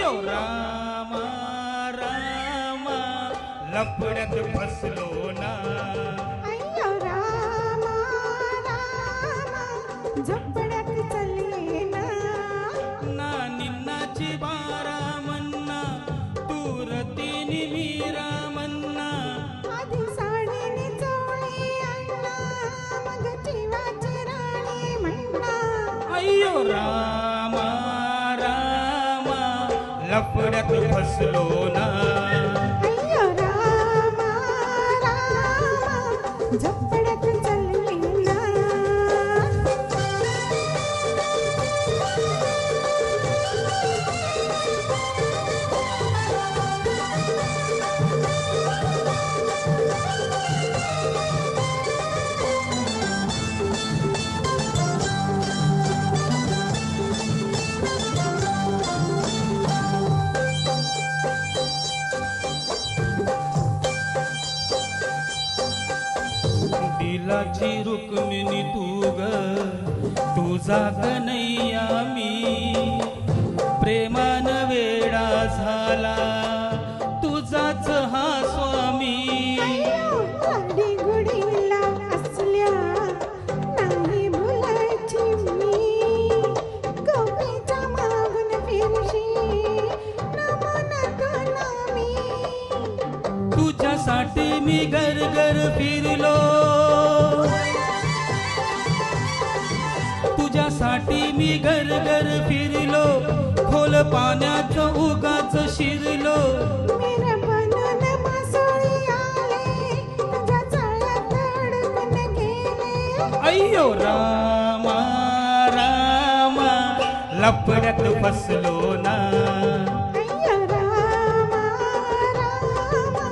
अय्यो रामा रामा लफड्यात फसलो ना अय्यो रामा रामा झोपड्यात चालले ना ना निन्नाची बारा मन्ना तूरतीनी मीरा मन्ना आधी साडीने चोळी अण्णा मग जीवाची राणी म्हणा अय्यो रामा रामा लफड्यात फसलो ना अय्यो रामा रामा झोपड्यात चालले ना दिलाची रुक्मिणी तू ग तुझा कन्हैया मी प्रेमान वेडा झाला तुझाच हा स्वामी लाडी गुडीला असल्या नाही भुलायची मी गोपीच्या मागून फिरशी नमन मी तुझ्यासाठी मी घर घर फिरलो तुझ्यासाठी मी घर घर फिरलो खोल पाण्याचं उगाच शिरलो मेरा बनून मासोळी आले तुझ्या चाळ्यात अडकून गेले अय्यो रामा रामा लफड्यात फसलो ना अय्यो रामा रामा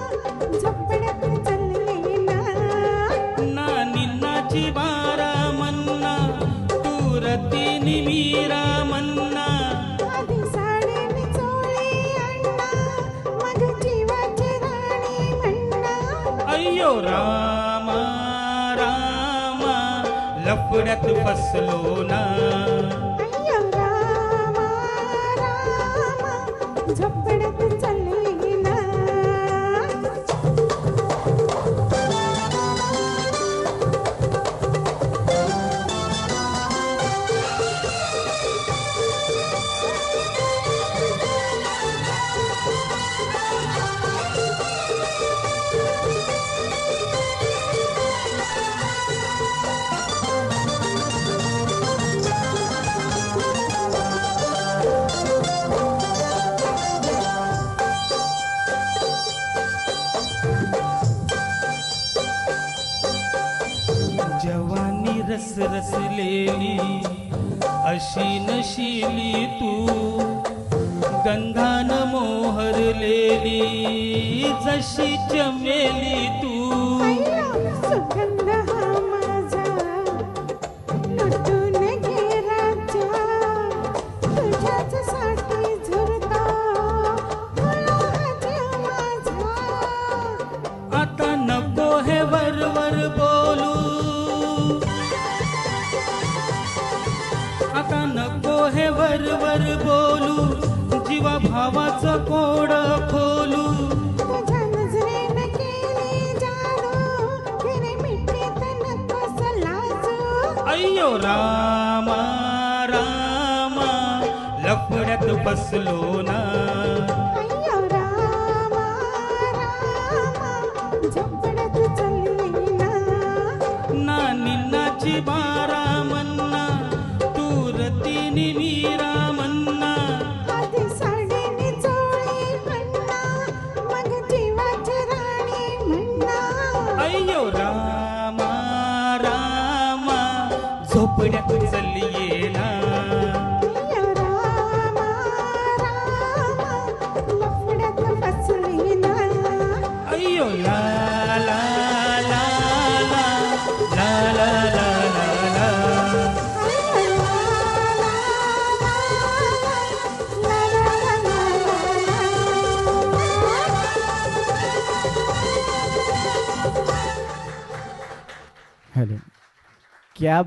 झोपड्यात चालले ना ना निन्नाची बारा मन्ना तूरतीनी मीरा मन्ना आधी साडीने चोळी अण्णा मग जीवाची राणी म्हणा अय्यो रामा रामा लफड्यात फसलो ना अय्यो रामा रामा झोपड्यात चालले ना जवानी रस रसलेली अशी नशिली तू गंधान मोहरलेली जशी चमेली तू अय्यो सुगंध हा माझा लुटून घे राजा तुझ्याच साठी झुरता फुला हा जीव माझा आता नको हे वरवर बोलू आता नको हे वरवर बोलू जीवा भावाचं कोड खोलू तुझ्या नजरेनं केली जादू फिरे मिठीत नकोस लाजू अय्यो रामा रामा लफड्यात फसलो ना अय्यो रामा रामा झोपड्यात चालले ना ना निन्नाची बारा मन्ना तूरतीनी मीरा मन्ना आधी साडीने चोळी अण्णा मग जीवाची राणी म्हणा अय्यो रामा रामा झोपड्यात चालली ना अय्यो रामा रामा लफड्यात फसली ना अय्यो ला ला ला ला ला ला ला ला ला अय्यो ला ला ला ला ला ला हेलो क्या